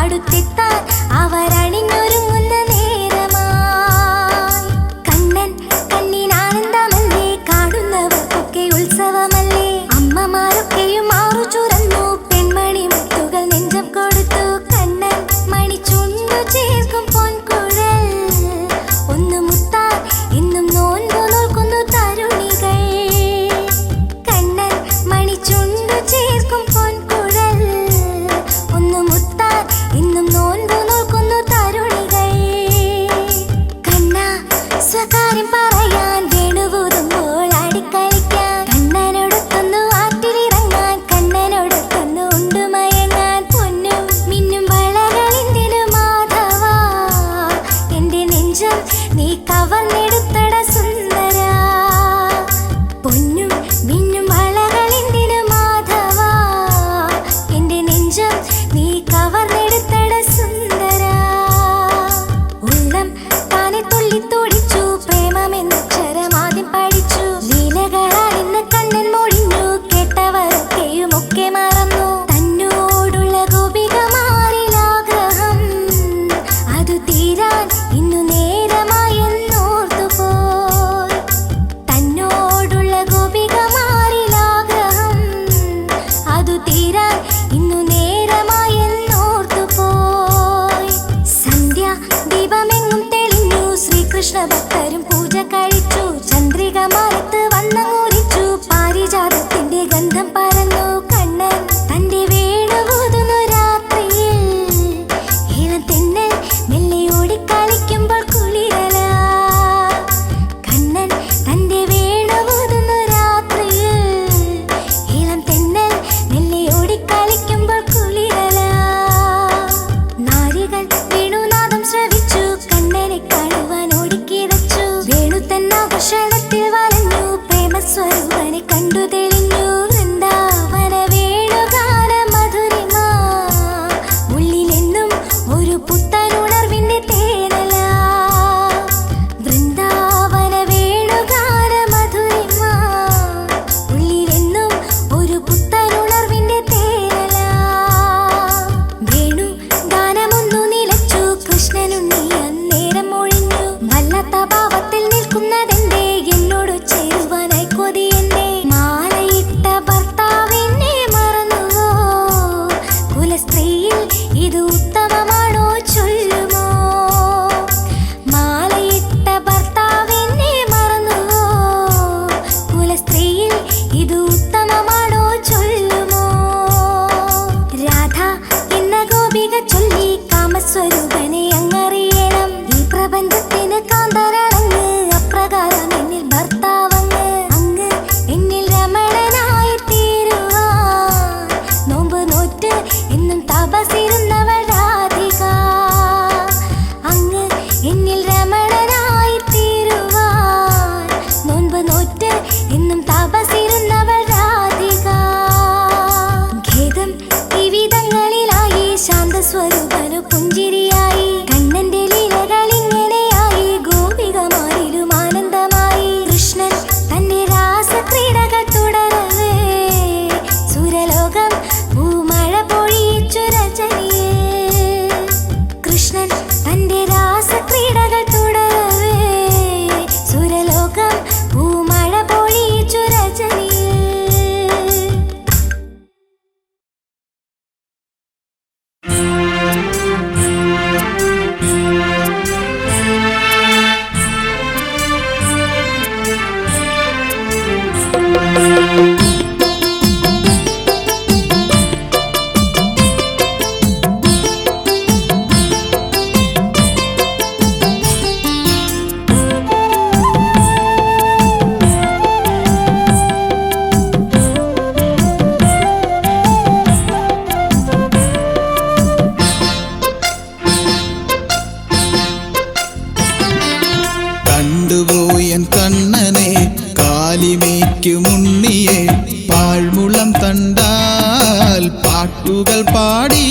അടുത്തെത്താൻ അവരണിഞ്ഞൊരുങ്ങുന്ന നേരമായി. കണ്ണൻ കണ്ണിനാനന്ദമല്ലേ, കാണുന്നവർക്കൊക്കെ ഉത്സവമല്ലേ. അമ്മമാരൊക്കെയും മാറു ചുരന്നു, പെൺമണി മുത്തുകൾ നെഞ്ചം കൊടുത്തു. കണ്ണൻ മണിച്ചുണ്ടു ചേർക്കും പൊൻകുഴൽ ഒന്ന് മുത്താൻ ഇന്നും നോൻപു നോൽക്കുന്നു തരുണികൾ. കണ്ണൻ മണിച്ചുണ്ടു ചേർക്കും പൊൻകുഴൽ ഒന്ന് മുത്താൻ ഇന്നും നോൻപു നോൽക്കുന്നു തരുണികൾ. കണ്ണ സ്വകാര്യം പറയാൻ വേണുവൂതുമ്പോൾ ആടിക്കളിക്കാൻ, കണ്ണനോടൊത്തൊന്നു ആറ്റിലിറങ്ങാൻ, കണ്ണനോടൊത്തൊന്നു ഉണ്ടുമയങ്ങാൻ. പൊന്നും മിന്നും വളകളെന്തിനു മാധവ, എന്റെ നെഞ്ചം നീ കവർന്നെടുത്തട സുന്ദര. പൊന്നും മിന്നും വളകളെന്തിനു മാധവ, എന്റെ നെഞ്ചം നീ കവർന്നെടുത്തട സുന്ദര. ഉള്ളം താനെ തുള്ളിത്തുടിച്ചു, പ്രേമമെന്നക്ഷരമാദ്യം പഠിച്ചു. ലീലകളാൽ ഇന്ന് കണ്ണൻ മൊഴിഞ്ഞു, കേട്ടവരൊക്കെയും ഒക്കെ മറന്നു. തന്നോടുള്ള ഗോപികമാരിലാഗ്രഹം അതു തീരാൻ ഇന്നു നേരമായെന്നോർത്തുപോയി. തന്നോടുള്ള ഗോപികമാരിലാഗ്രഹം അതു തീരാൻ ഇന്നു നേരമായെന്നോർത്തുപോയി. സന്ധ്യ ദീപമെങ്ങും തെളിഞ്ഞു, ശ്രീകൃഷ്ണ ഭക്തരും പൂജ കഴിച്ചു. ചന്ദ്രിക മാനത്ത് വന്നങ്ങൂരിച്ചു, പാരിജാതത്തിന്റെ ഗന്ധം പരന്നു. കണ്ണൻ തന്റെ വേണുവൂതുന്നു രാത്രിയിൽ, ഇളം തെന്നൽ മെല്ലെ ഓടിക്കളിക്കുമ്പോൾ കുളിരല. കണ്ണൻ തന്റെ വേണുവൂതുന്നു രാത്രിയിൽ, ഇളം തെന്നൽ മെല്ലെ ഓടിക്കളിക്കുമ്പോൾ കുളിരല. നാരികൾ വേണുനാദം ശ്രവിച്ചു, കണ്ണനെ കാണുവാൻ ഓടിക്കിതച്ചു. വേണു തന്നാകർഷണത്തിൽ വലഞ്ഞു, പ്രേമസ്വരൂപനെ കണ്ടു തെളിഞ്ഞു. വൃന്ദാവന വേണുഗാന മധുരിമ, ഉള്ളിലെന്നും ഒരു പുത്തനുണർവിന്റെ തേനല. വൃന്ദാവന വേണുഗാന മധുരിമ, ഉള്ളിലെന്നും ഒരു പുത്തനുണർവിന്റെ തേനല. വേണു ഗാനമൊന്നു നിലച്ചു, കൃഷ്ണനുണ്ണി അന്നേരം ഒഴിഞ്ഞു. വല്ലാത്ത ഭാവത്തിൽ നിൽക്കുന്നതെന്തേ, എന്നോട് ചേരുവാനായി കൊതിയെന്തേ. മാലയിട്ട ഭർത്താവിനെ മറന്നുവോ, കുലസ്ത്രീയിൽ ഇത് ഉത്തമമാണോ ചൊല്ലുമോ. മാലയിട്ട ഭർത്താവിനെ മറന്നുവോ, കുലസ്ത്രീയിൽ ഇത് ഉത്തമമാണോ ചൊല്ലുമോ. രാധ എന്ന ഗോപിക ചൊല്ലി, കാമസ്വരൂപനെ അങ്ങറിയണം. ഈ പ്രപഞ്ചത്തിന് കാന്തരടങ്ങ്, അപ്രകാരം എന്നിൽ ഭർത്താവങ്ങ്. അങ്ങ് എന്നിൽ രമണനായി തീരുവാൻ, നോമ്പ് നോറ്റ് എന്നും തപസിരുന്നവൾ രാധിക. അങ്ങ് എന്നിൽ രമണനായി തീരുവാൻ, നോമ്പ് നോറ്റ് എന്നും തപസിരുന്നവൾ രാധിക. ഖേദം വിവിധങ്ങളിലായി, ശാന്തസ്വരൂപനു പുഞ്ചിരിയായി. കണ്ണന്റെ ലീലകൾ ഇങ്ങനെയായി, ഗോപികമാരിലും ആനന്ദമായി. കൃഷ്ണൻ തന്റെ രാസക്രീഡകൾ തുടരവേ, സുരലോകം പൂമഴ പൊഴിയിച്ചു രജനിയെ. കൃഷ്ണൻ തന്റെ രാസക്രീഡകൾ തുടരവേ, സുരലോകം പൂമഴ പൊഴിയിച്ചു രജനിയെ. കണ്ടുപോയൻ കണ്ണനെ, കാലിമേക്കുമുണ്ണിയെ, പാഴ്മുളം തണ്ടാൽ പാട്ടുകൾ പാടി.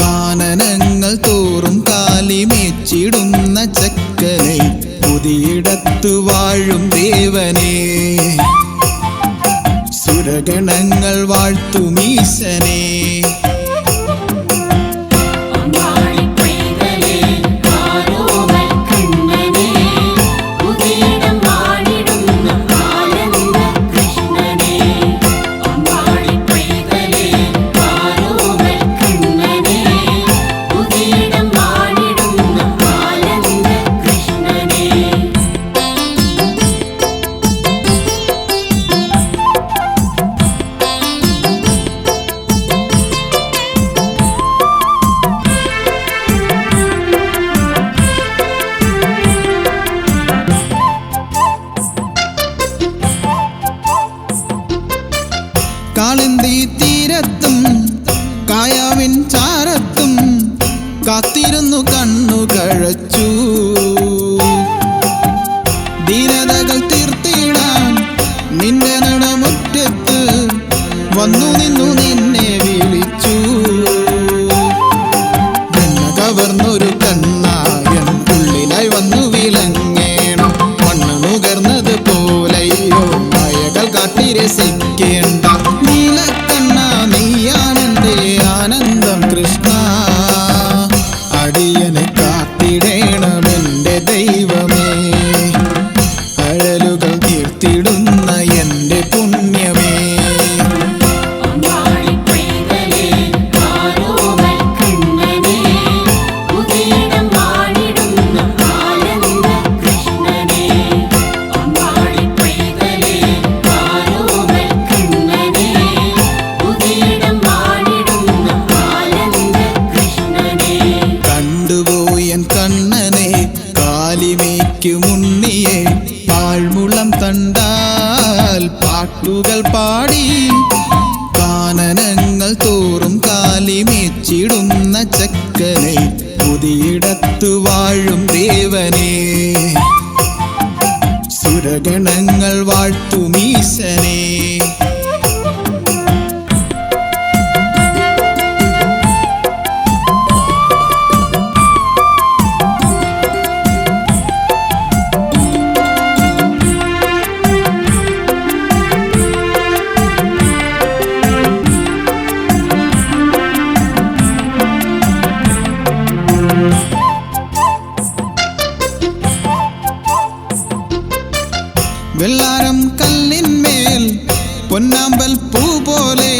കാനനങ്ങൾ തോറും കാലിമേച്ചിടുന്ന ചക്കനെ, പുതിയിടത്തു വാഴും ദേവനെ. സുരഗണങ്ങൾ വാഴ്ത്തുമീശനെ. കാത്തിരുന്നു കണ്ണു കഴച്ചു. ദീനതകൾ തീർത്തിടാൻ നിന്റെ നടമുറ്റത്ത് വന്നു നിന്നു നിന്നെ വിളിച്ചു. എന്നെ കവർന്നൊരു കണ്ണായൻ ഉള്ളിലായി വന്നു വിളങ്ങേണം. മണ്ണ് നുകർന്നത് പോലെയോ മയകൾ കാട്ടി രസിക്കേണ്ട. നീലക്കണ്ണ നീയാണെന്റെ ആനന്ദം കൃഷ്ണ. അടിയനെ കാത്തിടേണമെന്റെ ദൈവമേ. അഴലുകൾ തീർത്തിടുന്ന എന്റെ പുണ്യമേ. മുന്നിയെ പാഴ്മുളം കണ്ടാൽ പാട്ടുകൾ പാടി കാനനങ്ങൾ തോറും കാലിമേച്ചിടുന്ന ചക്കനെ പുതിയിടത്തു വാഴും ദേവനെ. സുരഗണങ്ങൾ വാഴ്ത്തുമീശനെ. വെള്ളാരം കല്ലിന്മേൽ പൊന്നാമ്പൽ പൂ പോലെ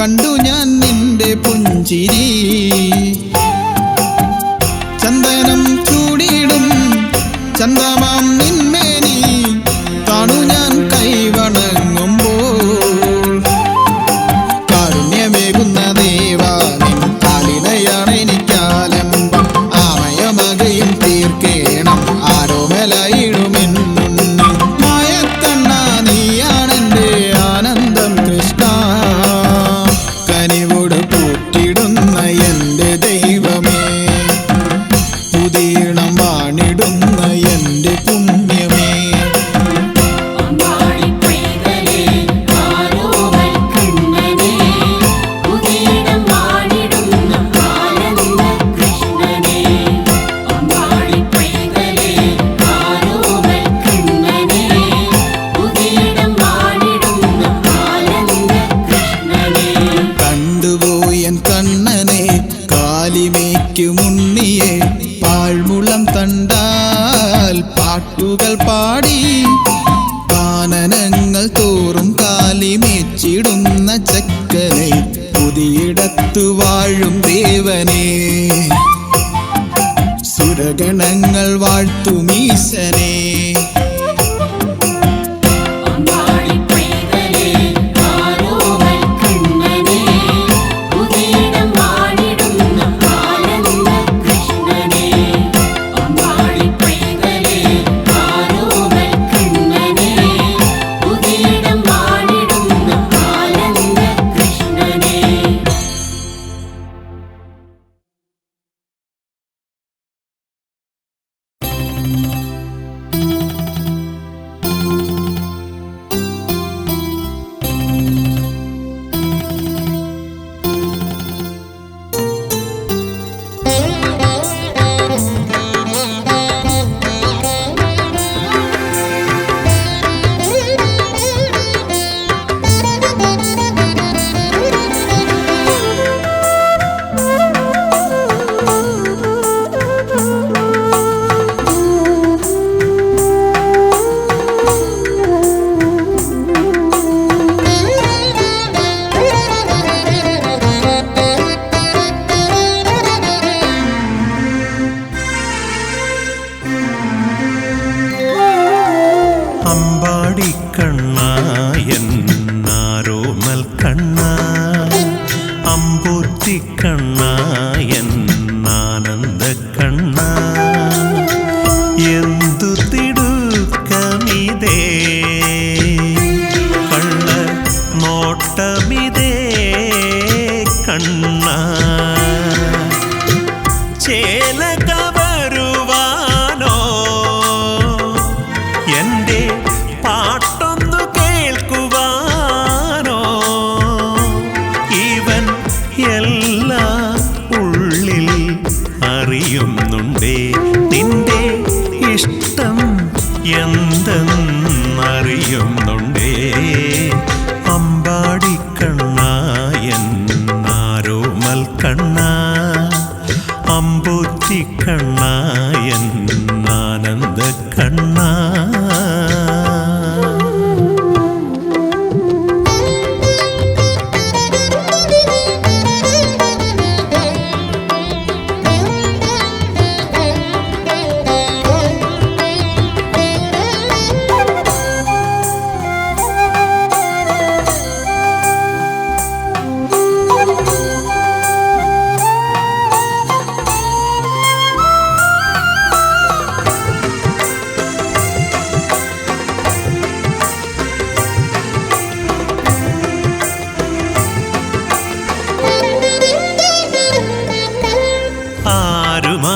കണ്ടു ഞാൻ നിന്റെ പുഞ്ചിരി. ചന്ദനം ചൂടിയിടും ചന്ദമാം നിന്മേനി കാണു ഞാൻ കൈവണങ്ങുമ്പോൾ. കാരുണ്യമേകുന്ന ദേവാ നിൻ കാലിനയാണ് എനിക്കാലംബം. ആമയമകയും തീർക്കേണം ആരോമലായിടുമെന്ന്. കനിവോട് പൂട്ടിടുന്ന എന്റെ ദൈവമേ. പുതിയിടം വാണിടുന്ന എന്റെ പുണ്യമേ. കണ്ണനെ കാലിമേക്കുമുണ്ണിയെ പാഴ്മുളം കണ്ടാൽ പാട്ടുകൾ പാടി കാനനങ്ങൾ തോറും കാലിമേച്ചിടുന്ന ചക്കനെ പുതിയിടത്തു വാഴും ദേവനെ. സുരഗണങ്ങൾ വാഴ്ത്തുമീശനെ. എല്ലാം ഉള്ളിൽ അറിയുന്നുണ്ടേ നിന്റെ ഇഷ്ടം എന്തെന്നറിയുന്നുണ്ടേ അമ്പാടിക്കണ്ണായൻ ആരോമൽ കണ്ണ അമ്പൂറ്റിക്കണ്ണായൻ ആനന്ദ കണ്ണ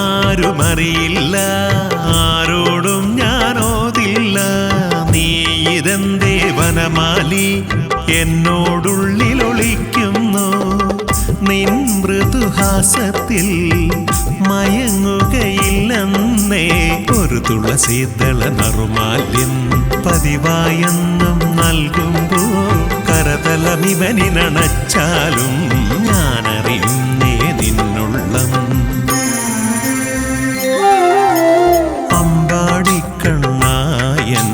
ആരുമാരുമറിയില്ല ആരോടും ഞാനോതില്ല നീ ഇതെന്തേ വനമാലി എന്നോടുള്ളിലൊളിക്കുന്നു നിൻ മൃദുഹാസത്തിൽ മയങ്ങുകയില്ലെന്നേ ഒരു തുളസീതള നറുമാല്യം പതിവായെന്നും നൽകുമ്പോ കരതലമിവനിനണച്ചാലും ഞാനറിയുന്നേ നിന്നുള്ളം അമ്പാടിക്കണ്ണായൻ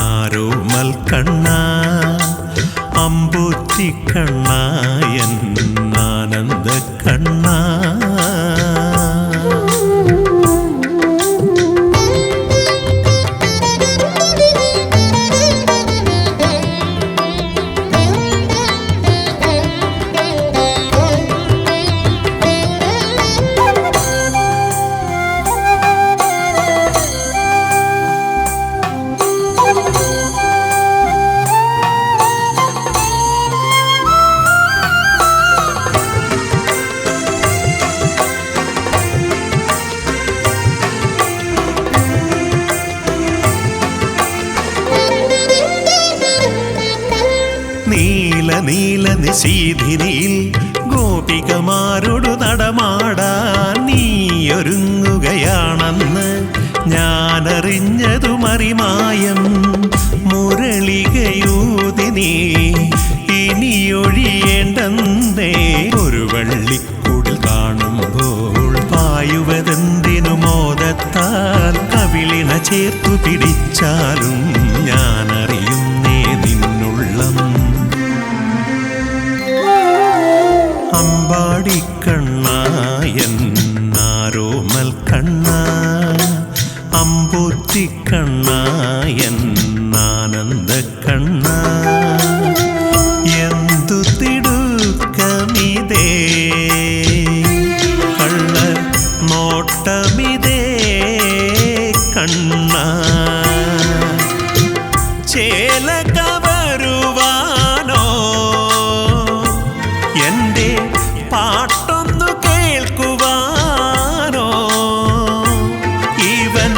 ആരോമൽ കണ്ണ അമ്പൂറ്റിക്കണ്ണായൻ ആനന്ദ കണ്ണ നീല നിശീധിനിയിൽ ഗോപികമാരോടു നടമാടാൻ നീയൊരുങ്ങുകയാണെന്ന് ഞാനറിഞ്ഞതുമറിമായം മുരളികയൂതി നീ ഇനിയൊഴിയേണ്ടെന്നേ ഒരു വള്ളിക്കൂടിൽ കാണുമ്പോൾ പായുവതെന്തിനു മോദത്താൽ കവിളിന ചേർത്തു പിടിച്ചാലും ഞാനറിയുന്നേ നിന്നുള്ളം അമ്പാടിക്കണ്ണായൻ ആരോമൽ കണ്ണ അമ്പൂറ്റിക്കണ്ണായൻ ആനന്ദ കണ്ണ എന്തു തിടുക്കമിതേ കള്ള നോട്ടമിതേ കണ്ണ ചേല കവരുവാനോ എൻ്റെ പാട്ടൊന്നു കേൾക്കുവാനോ ഇവൻ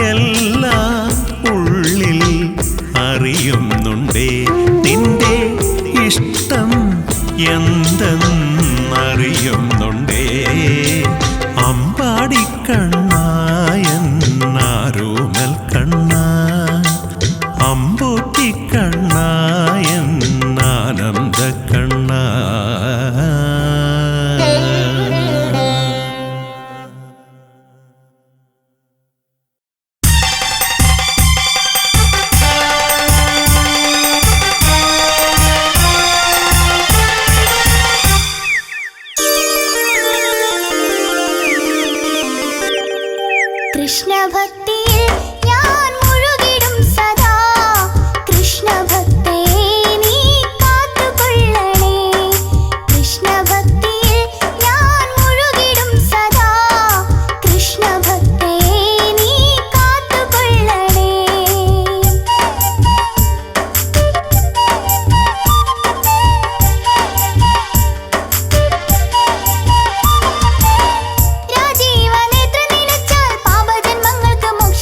എല്ലാം ഉള്ളിൽ അറിയുന്നുണ്ടേ നിന്റെ ഇഷ്ടം എന്തെന്നറിയുന്നുണ്ടേ അമ്പാടിക്കണ്ണായൻ ആരോമൽ കണ്ണ അമ്പൂറ്റിക്കണ്ണായൻ ആനന്ദ കണ്ണ കൃഷ്ണ ഭക്തിയിൽ ഞാൻ മുഴുകിടും സദാ കൃഷ്ണ ഭക്തയെ നീ കാത്തുകൊള്ളണേ കൃഷ്ണ ഭക്തിയിൽ ഞാൻ മുഴുകിടും സദാ കൃഷ്ണ ഭക്തയെ നീ കാത്തുകൊള്ളണേ രാജീവനേത്ര നിലച്ചാൽ പാപജന്മങ്ങൾക്ക് മോക്ഷ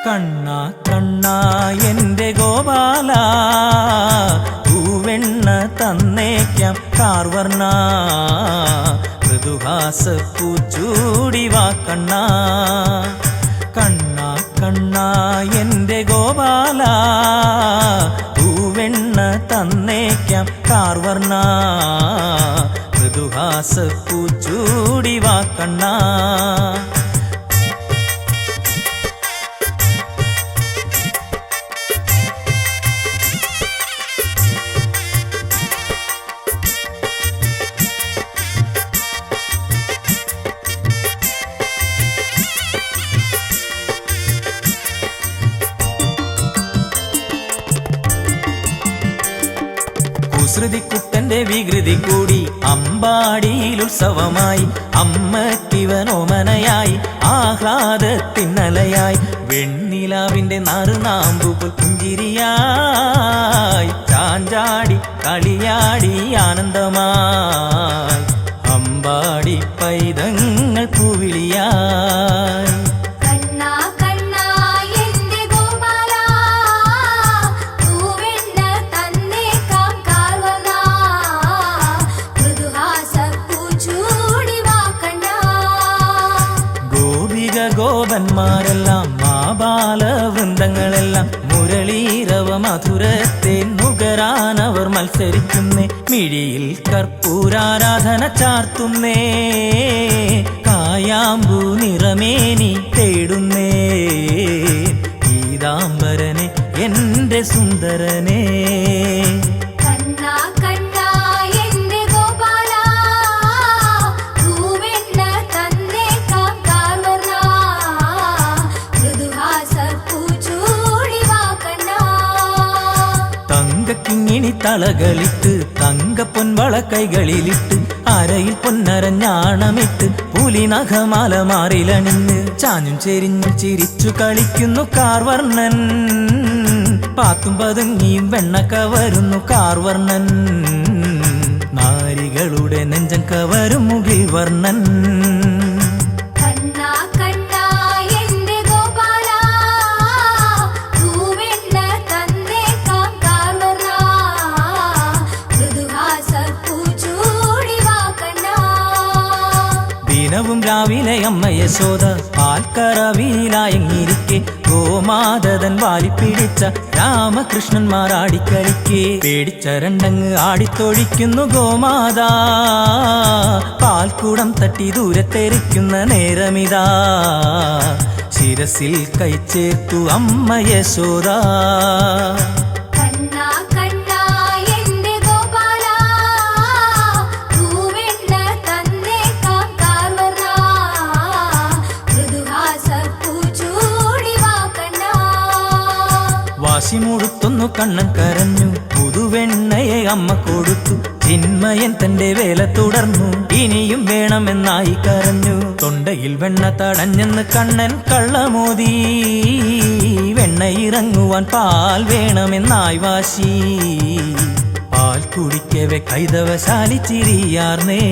കണ്ണാ കണ്ണാ എൻ്റെ ഗോപാല പൂവെണ്ണ തന്നേക്കാം കാർവർണ മൃദുഹാസ പൂച്ചൂടി വാ കണ്ണാ കണ്ണാ കണ്ണാ എൻ്റെ ഗോപാല പൂവെണ്ണ തന്നേക്കാം കാർവർണ മൃദുഹാസ പൂച്ചൂടി വാ കണ്ണാ കുസൃതിക്കുട്ടന്റെ വികൃതി കൂടി അമ്പാടിയിൽ ഉത്സവമായി അമ്മക്കിവനോമനയായി ആഹ്ലാദത്തിന്നലയായി വെണ്ണിലാവിന്റെ നറുനാമ്പുകൾ പുഞ്ചിരിയായി ചാഞ്ചാടി കളിയാടി ആനന്ദമായി അമ്പാടി പൈതങ്ങൾ പൂവിളിയായി ഗോപന്മാരെല്ലാം മാബാല വൃന്ദങ്ങളെല്ലാം മുരളീരവ മധുരത്തെ നുകരാനവർ മത്സരിക്കുന്നേ മിഴിയിൽ കർപ്പൂരാരാധന ചാർത്തുന്നേ കായാമ്പൂ നിറമേനി തേടുന്നേ പീതാംബരനെ എൻ്റെ സുന്ദരനെ കിങ്ങിണി തളകളിട്ട് തങ്കപ്പൊൻവള കൈകളിലിട്ട് അരയിൽ പൊന്നരഞ്ഞാണമിട്ട് പുലിനഖമാല മാറിലണിഞ്ഞ് ചാഞ്ഞും ചെരിഞ്ഞും ചിരിച്ചു കളിക്കുന്നു കാർവർണ്ണൻ പാത്തും പതുങ്ങിയും വെണ്ണ കവരുന്നു കാർവർണ്ണൻ നാരികളുടെ നെഞ്ചം കവരും മുകിൽ വർണ്ണൻ ദിനവും രാവിലെ അമ്മ യശോദ പാൽക്കറവിയിലായെങ്ങിരിക്കെ ഗോമാതൻ വാലിപ്പിടിച്ച രാമകൃഷ്ണന്മാർ ആടിക്കളിക്കെ പേടിച്ചരണ്ടങ്ങ് ആടിത്തൊഴിക്കുന്നു ഗോമാതാ പാൽക്കൂടം തട്ടി ദൂരത്തെറിക്കുന്ന നേരമിതാ ശിരസിൽ കൈച്ചേർത്തു അമ്മ യശോദ വാശിമുടുത്തൊന്നു കണ്ണൻ കരഞ്ഞു പുതുവെണ്ണയെ അമ്മ കൊടുത്തു ചിന്മയൻ തന്റെ വേല തുടർന്നു ഇനിയും വേണമെന്നായി കരഞ്ഞു തൊണ്ടയിൽ വെണ്ണ തടഞ്ഞെന്ന് കണ്ണൻ കള്ളമോദി വെണ്ണയിറങ്ങുവാൻ പാൽ വേണമെന്നായി വാശി പാൽ കുടിക്കവെ കൈതവശാലി ചിരിയാർന്നേ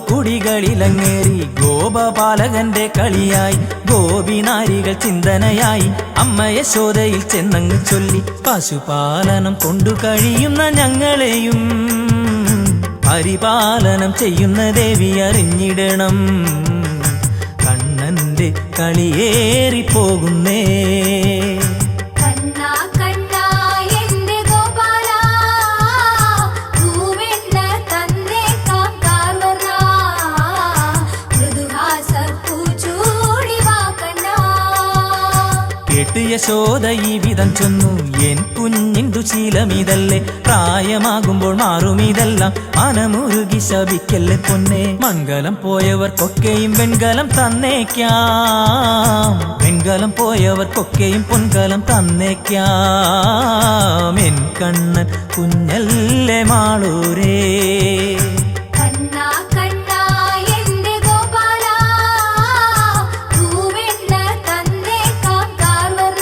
ഗോപക്കുടികളിലങ്ങേറി ഗോപപാലകന്റെ കളിയായി ഗോപിനാരികൾ ചിന്തനയായി അമ്മ യശോദയിൽ ചെന്നങ്ങ് ചൊല്ലി പശുപാലനം കൊണ്ടു കഴിയുന്ന ഞങ്ങളെയും പരിപാലനം ചെയ്യുന്ന ദേവി അറിഞ്ഞിടണം കണ്ണന്റെ കളിയേറിപ്പോകുന്നേ കേട്ട് യശോദ ഈ വിധം ചൊന്നു എൻ കുഞ്ഞിന്തു ശീലമിതല്ലേ പ്രായമാകുമ്പോൾ മാറുമിതെല്ലാം മനമുരുകി ശപിക്കല്ലേ പൊന്നെ മംഗലം പോയവർക്കൊക്കെയും വെൺകലം തന്നേക്കാം വെൺകലം പോയവർക്കൊക്കെയും പൊൻകലം തന്നേക്കാം എൻ കണ്ണൻ കുഞ്ഞല്ലേ മാളൂരേ ഗോപാല പൂവെണ്ണ തന്നേക്കാം കാർവർണ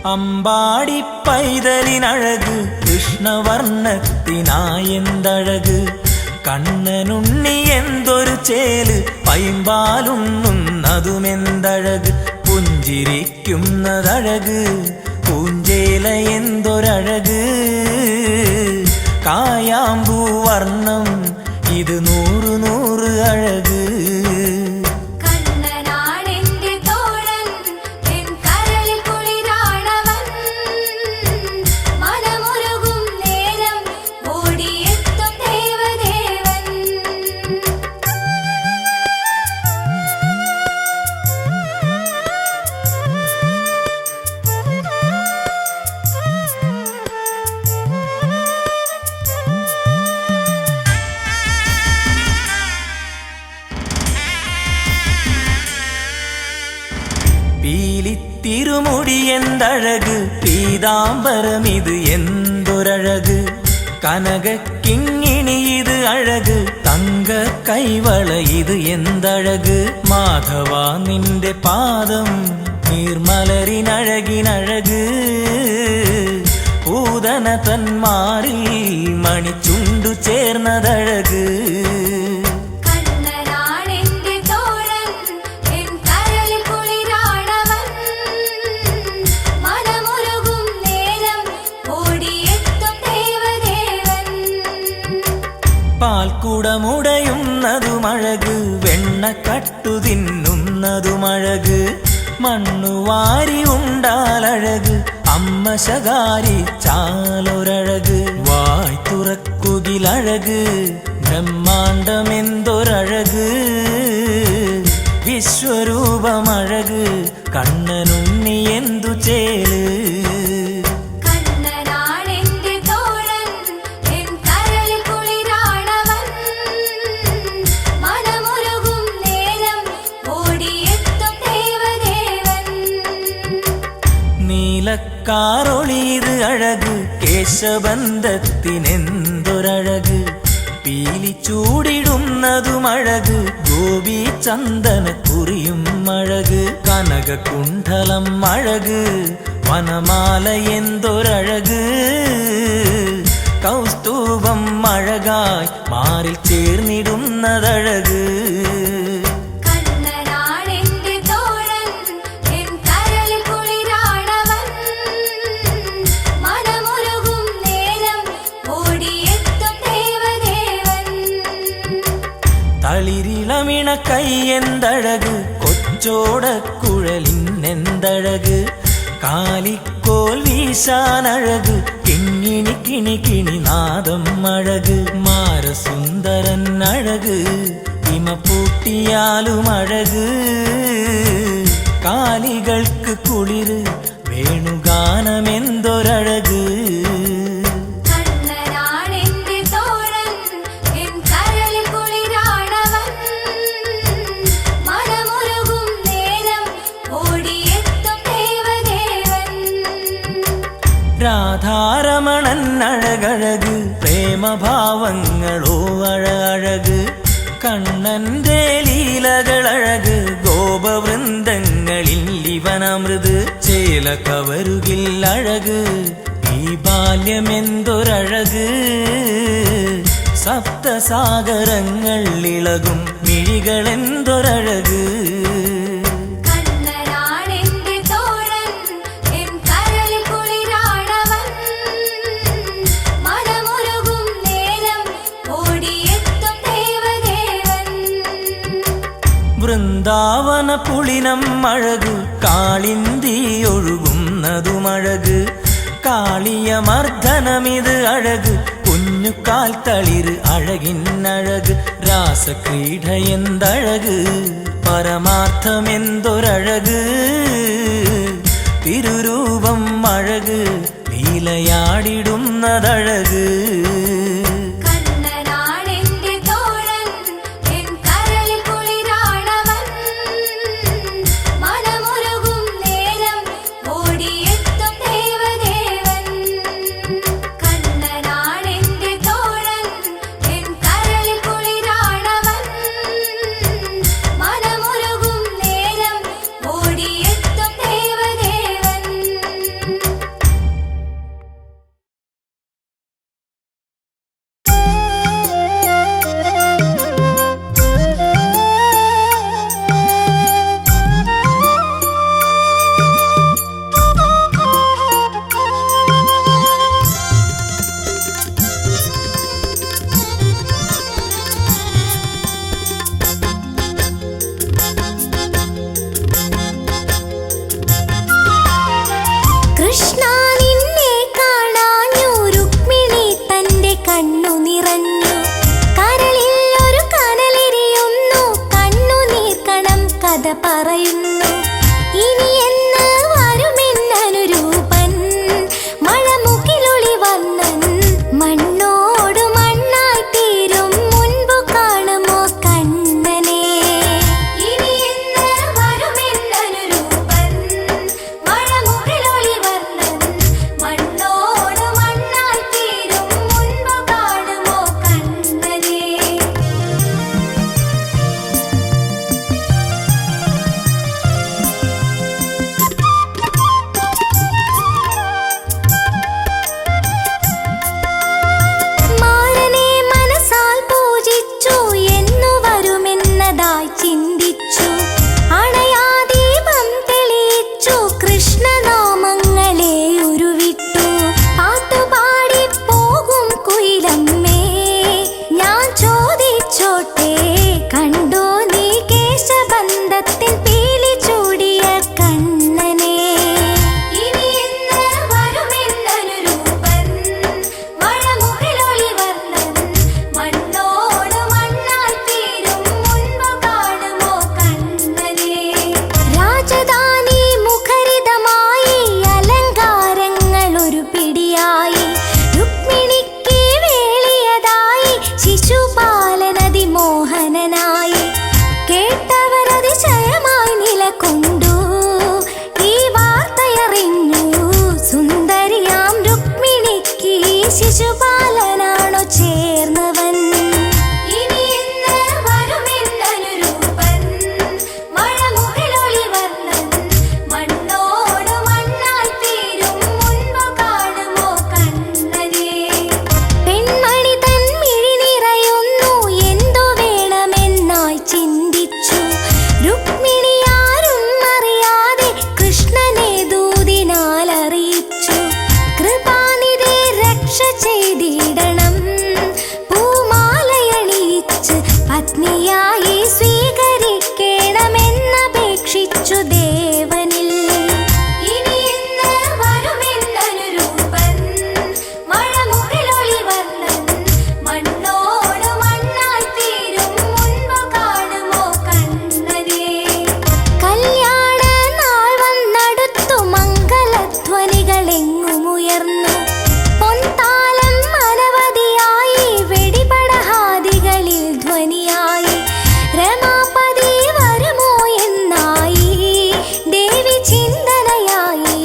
അമ്പാടി പൈതലിനഴക് കൃഷ്ണവർണ്ണത്തിനായെന്തഴക് കണ്ണനുണ്ണി എന്തൊരു ചേല് പൈമ്പാലുണ്ണുന്നതുമെന്തഴക് പുഞ്ചിരിക്കുന്നതഴക് പൂഞ്ചേല എന്തൊരഴക് കായാമ്പൂ വർണ്ണം ഇത് 100 100 അഴക് പീലിത്തിരുമുടി എന്തഴക് പീതാംബരമിത് എന്തൊരഴക് കനകക്കിങ്ങിണി ഇത് അഴക് തങ്ക കൈവള ഇത് എന്തഴക് മാധവ നിന്റെ പാദം നീർമലരിനഴകിനഴക് പൂതന തന്മാറിൽ മണിച്ചുണ്ടു ചേർന്നതഴക് പാൽക്കുടമുടയുന്നതുമഴക് വെണ്ണക്കട്ടു തിന്നുന്നതുമഴക് മണ്ണുവാരി ഉണ്ടാലഴക് അമ്മ ശകാരി ചാലൊരഴക് വായ് തുറക്കുകിലഴക് ബ്രഹ്മാണ്ടമെന്തൊരഴക് വിശ്വരൂപമഴക് കണ്ണനുണ്ണി എന്തു ചേല് നീലക്കാറൊളിയത് അഴക് കേശബന്ധത്തിനെന്തൊരഴക് പീലിച്ചൂടിടുന്നതുമഴക് ഗോപി ചന്ദന കുറിയും അഴക് കനകകുണ്ഠലം അഴക് വനമാല എന്തൊരഴക് കൗസ്തുഭം അഴകായി മാറിൽ ചേർന്നിടുന്നതഴക് തളിരിളമിണ കൈയെന്തഴക് കൊച്ചോടക്കുഴലിനെന്തഴക് കാലിക്കോൽ വീശാനഴക് കിങ്ങിണി കിണി കിണി നാദം അഴക് മാരസുന്ദരൻ അഴക് ഹിമപൂട്ടിയാലും അഴക് കാലികൾക്ക് കുളിര് വേണുഗാനമെന്തൊരഴക് രാധാരമണൻ അഴകഴക് പ്രേമഭാവങ്ങളോ അഴകഴക് കണ്ണന്റെ ലീലകളഴക് ഗോപവൃന്ദങ്ങളിൽ ഇവനമൃത് ചേല കവരുകിൽ അഴക് ഈ ബാല്യമെന്തൊരഴക് സപ്തസാഗരങ്ങൾ ഇളകും മിഴികളെന്തൊരഴക് വൃന്ദാവന പുളിനം അഴക് കാളിന്തി ഒഴുകുന്നതുമഴക് കാളിയമർദ്ദനമിത് അഴക് കുഞ്ഞുകാൽ തളിര് അഴകിന്നഴക് രാസക്രീഡ എന്തഴക് പരമാർത്ഥമെന്തൊരഴക് തിരുരൂപം അഴക് ലീലയാടിടുന്നതഴക് പത്നിയായി സ്വീകരിക്കണമെന്നപേക്ഷിച്ചു ദേവനിൽ. ഇനി ഇന്ന് വരുമെന്നനുരൂപൻ മഴമുകിലൊളിവർണ്ണൻ മണ്ണോട് മണ്ണായി തീരും മുൻപ് കാണുമോ കണ്ണനെ. കല്യാണ നാൾ വന്നടുത്തു മംഗളധ്വനികളെങ്ങുമുയർന്നു. പൊൻതാലം അനവധിയായി വെടിപടഹാദികളിൽ ധ്വനിയായി. രമാപതി വരുമോ എന്നായി ദേവി ചിന്തനയായി.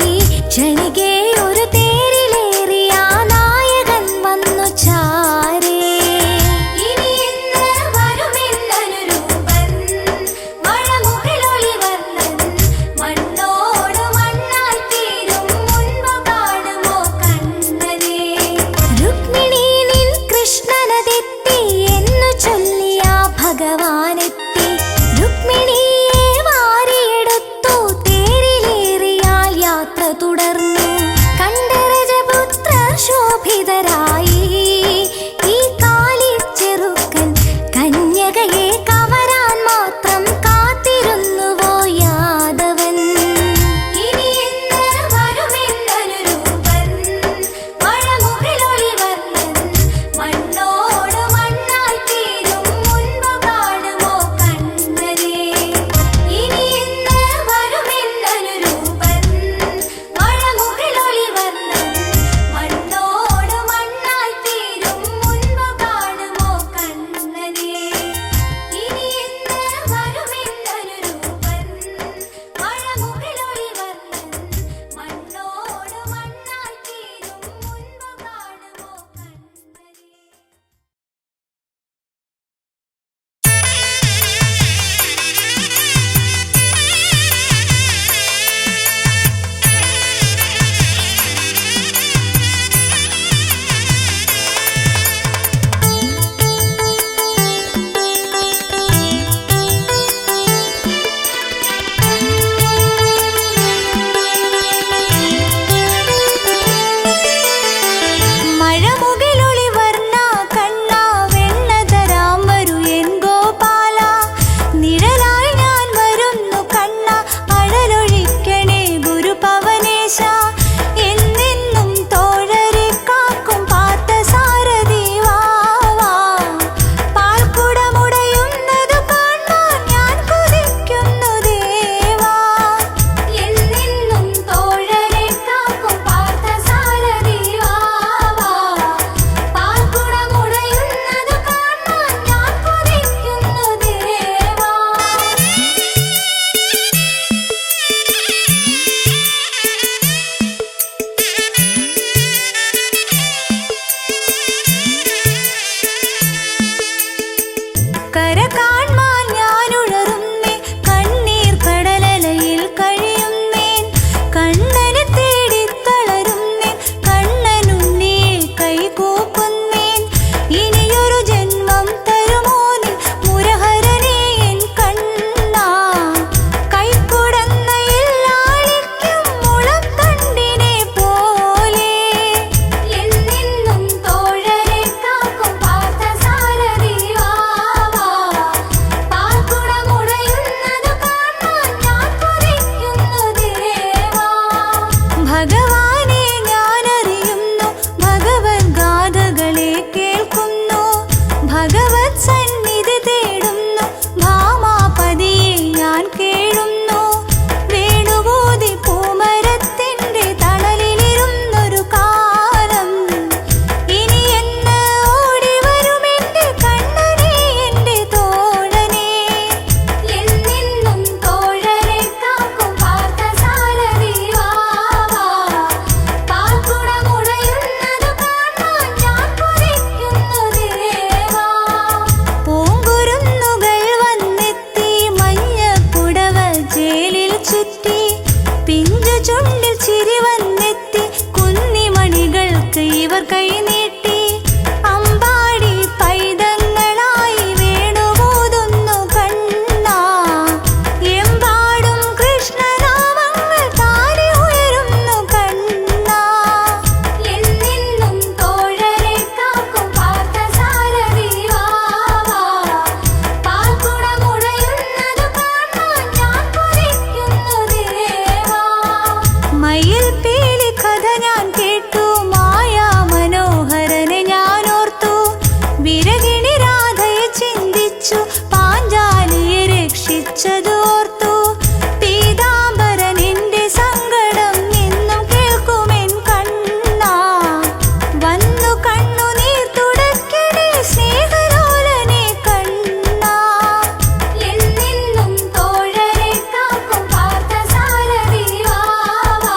ജണികെ ഒരു തേരിലേറിയ നായകൻ വന്നു ചാരേ. ഇനി ഇന്ന് വരുമെന്നനുരൂപൻ മഴമുകിലൊളിവർണ്ണൻ മണ്ണോട് മണ്ണായി തീരും മുൻപ് കാണുമോ കണ്ണനെ. രുക്മിണി നിൻ കൃഷ്ണനതെത്തി എന്നു ചൊല്ലിയ ഭഗവാനെത്തി. രുക്മിണിയെ വാരിയെടുത്തു തേരിലേറിയാൽ യാത്ര തുടർന്നു. കണ്ഠരജപുത്ര ശോഭിതരായി ഈ കാലിച്ചെറുക്കൻ കന്യകയെ കവരാൻ മാത്രം കാത്തിരുന്നുവോ യാദവൻ. ഇനി ഇന്ന് വരുമെന്നനുരൂപൻ മഴമുകിലൊളിവർണ്ണൻ മണ്ണോട് മണ്ണായി തീരും മുൻപ് കാണുമോ വിളിച്ചതോർത്തു പീതാംബരൻ എന്റെ സങ്കടം എന്നും കേൾക്കുമെൻ കണ്ണാ. വന്നു കണ്ണുനീർ തുടയ്ക്കണേ സ്നേഹലോലനെ കണ്ണാ. എന്നെന്നും തോഴരെ കാക്കും പാർത്ഥസാരഥി വാവാ.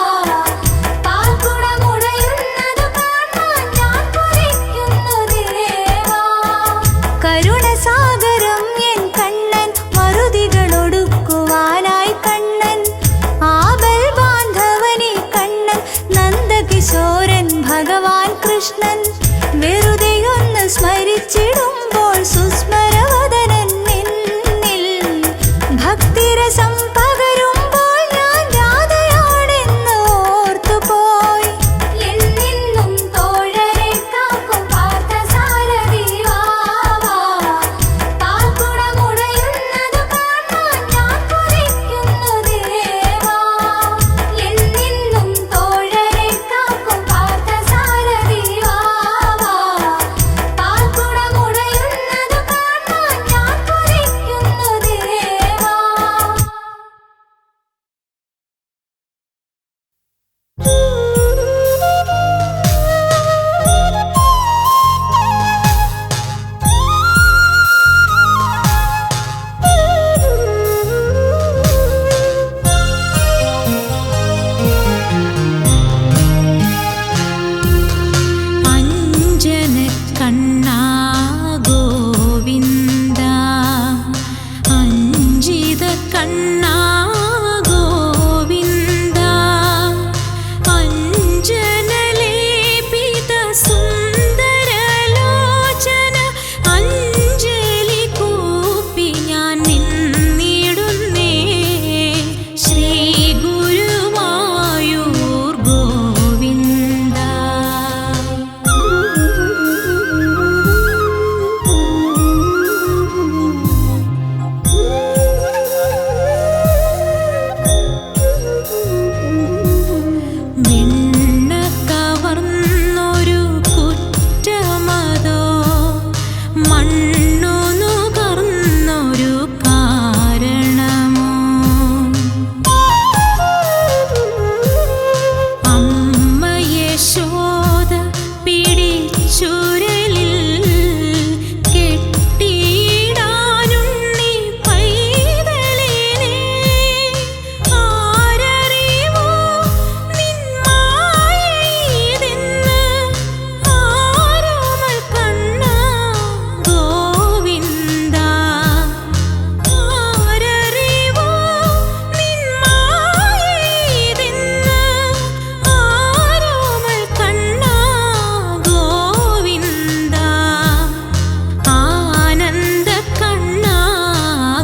പാൽക്കുടമുടയുന്നതു കാണാൻ ഞാൻ കൊതിക്കുന്നു ദേവാ. കരുണസാഗരം എൻ കണ്ണൻ മറുതികളൊടുക്കുവാനായി കണ്ണൻ. ആബൽ ബാന്ധവനെ കണ്ണൻ നന്ദകിശോരൻ ഭഗവാൻ കൃഷ്ണൻ. വെറുതെയൊന്ന് സ്മരിച്ചിടുമ്പോൾ സുസ്മരവദനൻ നിന്നിൽ ഭക്തിരസം പകരുമ്പോൾ ഞാൻ രാധയാണെന്ന് ഓർത്തുപോയി. എന്നെന്നും തോഴരെ കാക്കും പാർത്ഥസാരഥി വാവാ. പാൽക്കുടമുടയുന്നതു കാണാൻ ഞാൻ കൊതിക്കുന്നു ദേവാ. എന്നെന്നും തോഴരെ കാക്കും പാർത്ഥസാരഥി വാവാ. പാൽക്കുടമുടയുന്നതു കാണാൻ ഞാൻ കൊതിക്കുന്നു ദേവാ. അഞ്ജനക്കണ്ണാ ഗോവിന്ദ, അഞ്ജിതക്കണ്ണാ ഗോവിന്ദ, അഞ്ജനലേപിത സുന്ദരലോചന അഞ്ജലി കൂപ്പി ഞാൻ നിന്നിടുന്നേ ശ്രീ ഗുരുവായൂർ ഗോവിന്ദ. വെണ്ണ കവർന്നൊരു കുറ്റമതോ മണ്ണു നുകർന്നൊരു കാരണമോ? അമ്മ യശോദ പിടിച്ചുരലിൽ കെട്ടിയിടാനുണ്ണി പൈതലിനെ ആരറിവോ നിൻ മായയിതെന്ന് ആരോമൽ കണ്ണാ ഗോവിന്ദ. ആരറിവോ നിൻ മായയിതെന്ന് ആരോമൽ കണ്ണാ ഗോവിന്ദ. ആനന്ദ കണ്ണാ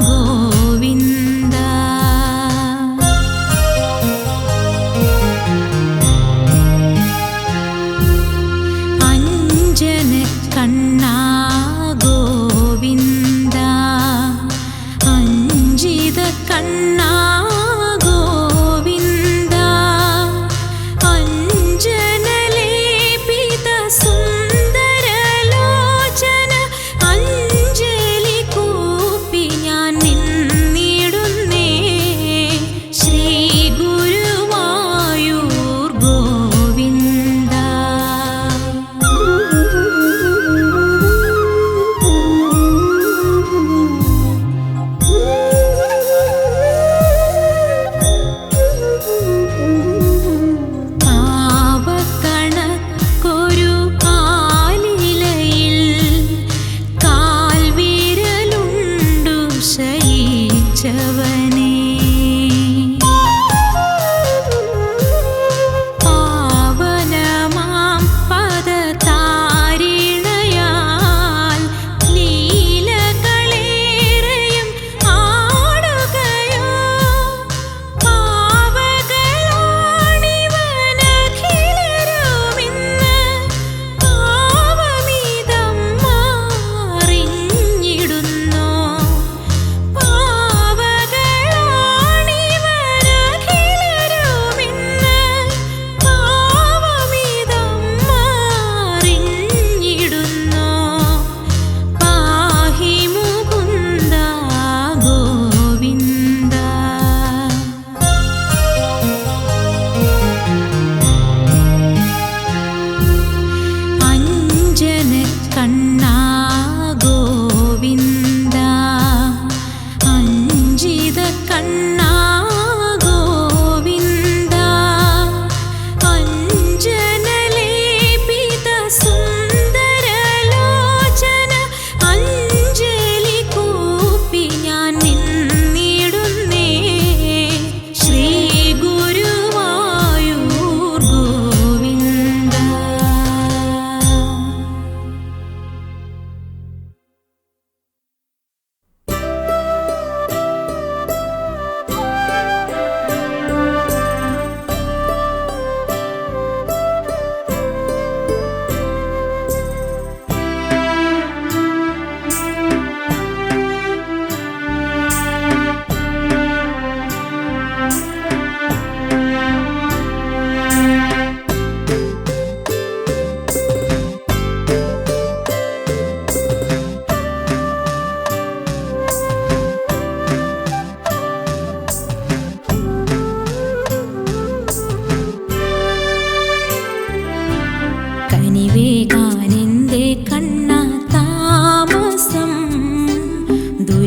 ഗോവിന്ദ. അഞ്ജനക്കണ്ണാ ഗോവിന്ദ, അഞ്ജിതക്കണ്ണാ ഗോവിന്ദ, അഞ്ജനലേപിത സുന്ദരലോചന അഞ്ജലി കൂപ്പി ഞാൻ നിന്നിടുന്നേ ശ്രീ ഗുരുവായൂർ ഗോവിന്ദ. പാവക്കണക്കൊരു ആലിലയിൽ കാൽവിരലുണ്ടു ശയിച്ചവനേ. പാവനമാം പദതാരിണയാൽ ലീലകളേറെയും ആടുകയോ? പാവകളാണിവനഖിലരുമിന്ന് പാവമിതമ്മ അറിഞ്ഞിടുന്നോ? പാവകളാണിവനഖിലരുമിന്ന്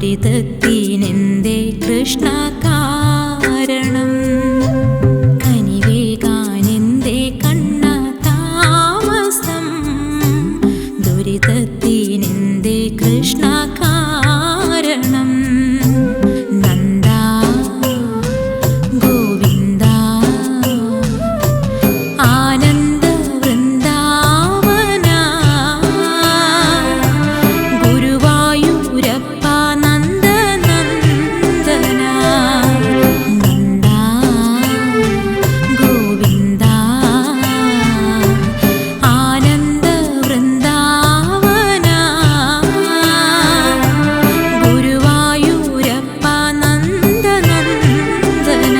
ദുരിതത്തിനെന്തേ കൃഷ്ണ കാരണം കനിവേകാനെന്തേ കണ്ണ താമസം ദുരിതത്തിനെന്തേ കൃഷ്ണ കാരണം നന്ദ ഗോവിന്ദ ആനന്ദ വൃന്ദാവന ഗുരുവായൂരപ്പ നന്ദ നന്ദന നന്ദ ഗോവിന്ദ ആനന്ദ വൃന്ദാവന ഗുരുവായൂരപ്പ നന്ദ നന്ദന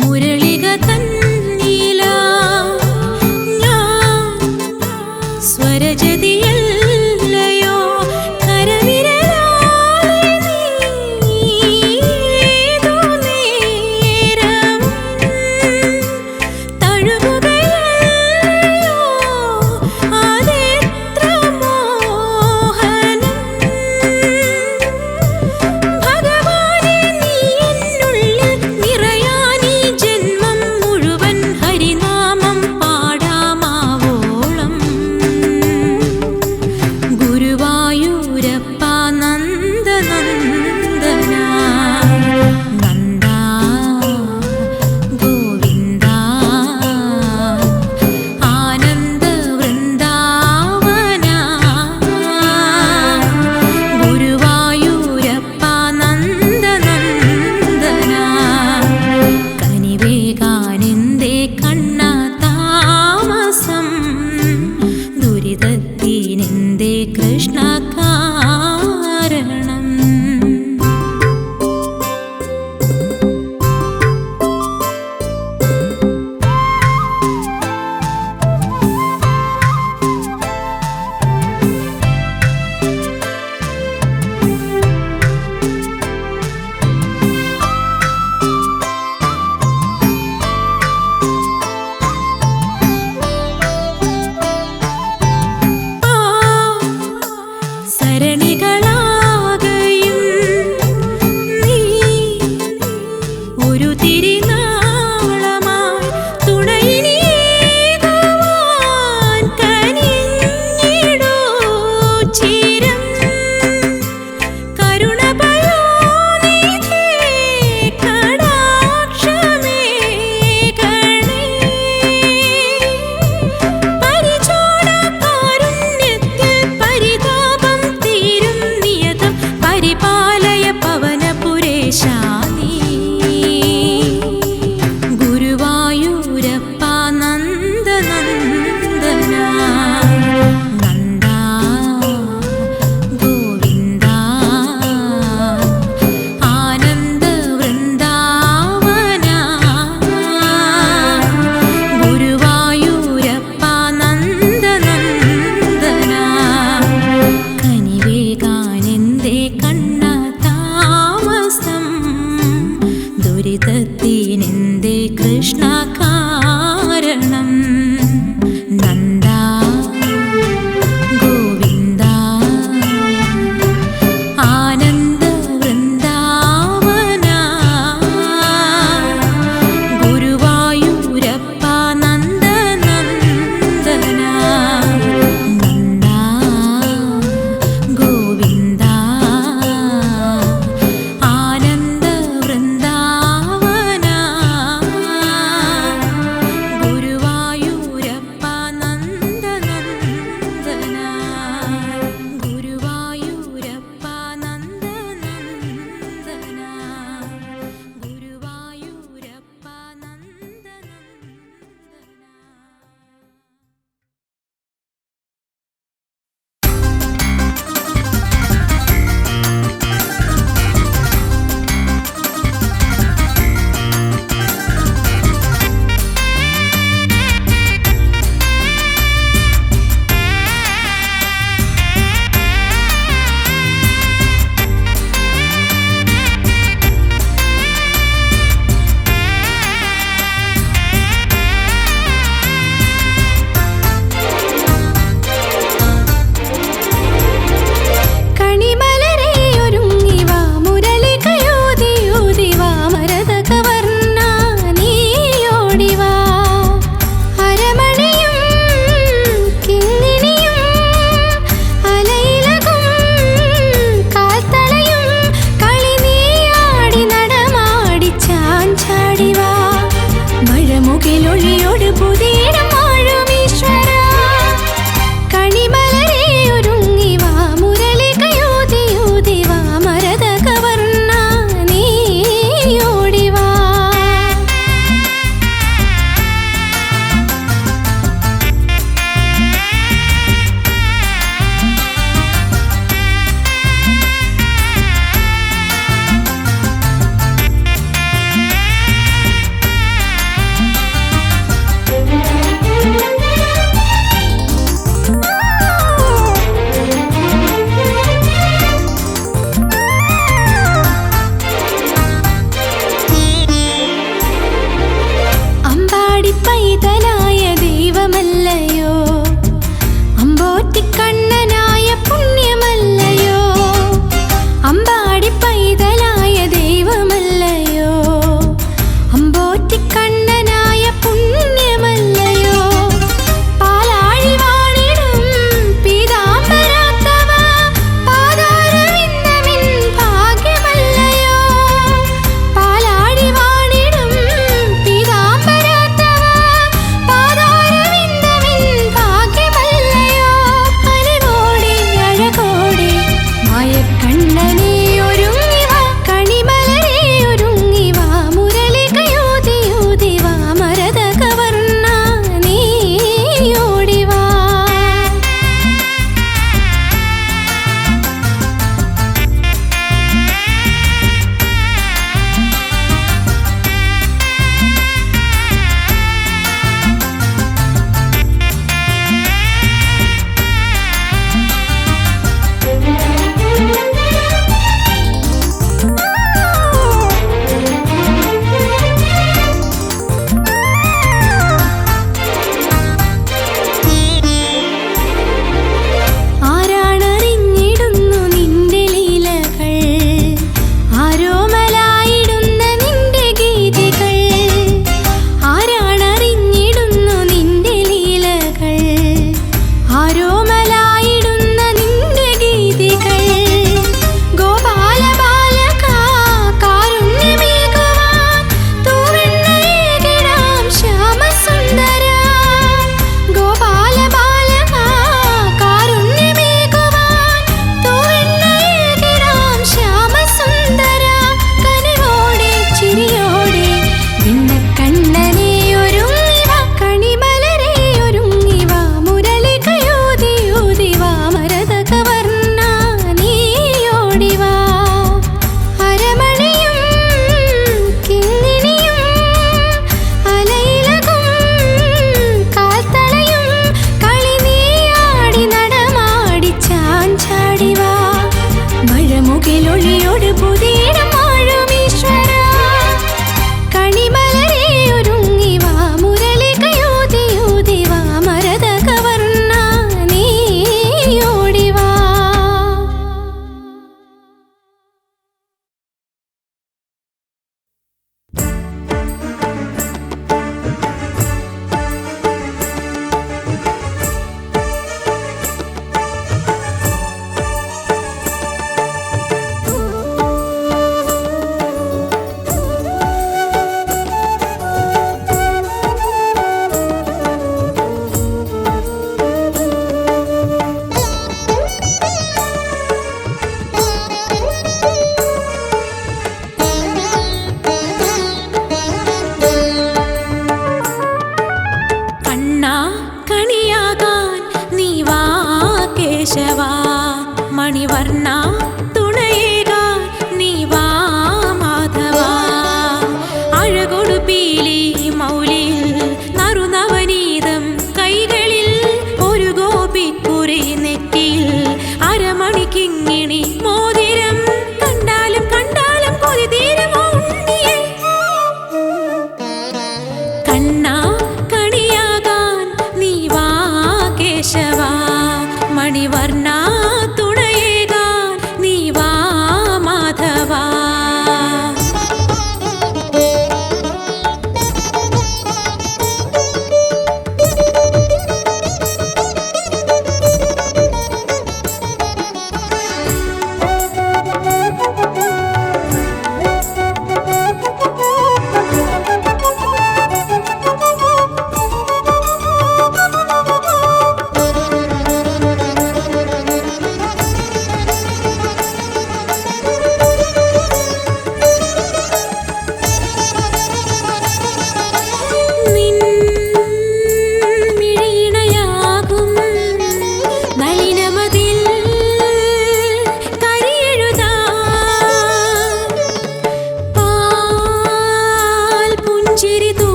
മുരളിക തന്നീല ഞാൻ സ്വരജതിയല്ലയോ കരവിരലാളെ നീതു നേരം തഴുകുകയല്ലയോ അതെത്ര മോഹനം ഭഗവാനെ നീ എന്നുള്ളിൽ നിറയാനീ ജന്മം മുഴുവൻ ഹരിനാമം പാടാമാവോളം ഗുരുവായൂരപ്പ നന്ദ നന്ദന നന്ദ ഗോവിന്ദ ആനന്ദ വൃന്ദാവന ഗുരുവായൂരപ്പ നന്ദ നന്ദന കനിവേകാനെന്തേ കണ്ണ താമസം ദുരിതത്തിനെന്തേ കൃഷ്ണ കാരണം സരണികളാകയും നീ ഒരു തിരിനാളമായി തുണയിനേകുവാൻ കനിഞ്ഞിടൂ ചിരം കരുണപയോനിധി കടാക്ഷമേകണേ പരിചോടകാരുണ്യത്തിൽ പരിതാപം തീരും നിയതം പരിപാലയ പവനപുരേശാനീ ഗുരുവായൂരപ്പ നന്ദ നന്ദന നന്ദ ഗോവിന്ദ ആനന്ദ വൃന്ദാവന ഗുരുവായൂരപ്പ നന്ദ നന്ദന കനിവേകാനെന്തേ കണ്ണ താമസം ദുരിതത്തിനെന്തേ കൃഷ്ണ കാരണം നന്ദ ഗോവിന്ദ ആനന്ദ വൃന്ദാവന ഗുരുവായൂരപ്പ നന്ദ നന്ദന നന്ദ ഗോവിന്ദ ആനന്ദ വൃന്ദാവന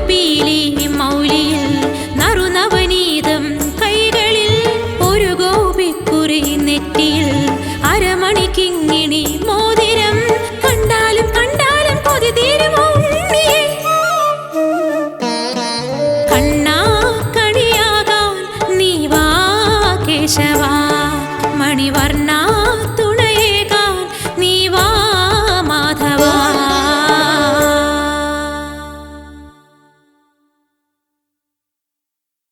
പീലി മൗലിയിൽ നറുനവനീതം കൈകളിൽ ഒരു ഗോപിക്കുറി നെറ്റിയിൽ അരമണിക്കിങ്ങിണി മോതിരം കണ്ടാലും കണ്ടാലും കൊതി തീരുമോ ഉണ്ണിയേ? കണ്ണാ കണിയാകാൻ നീ വാ കേശവാ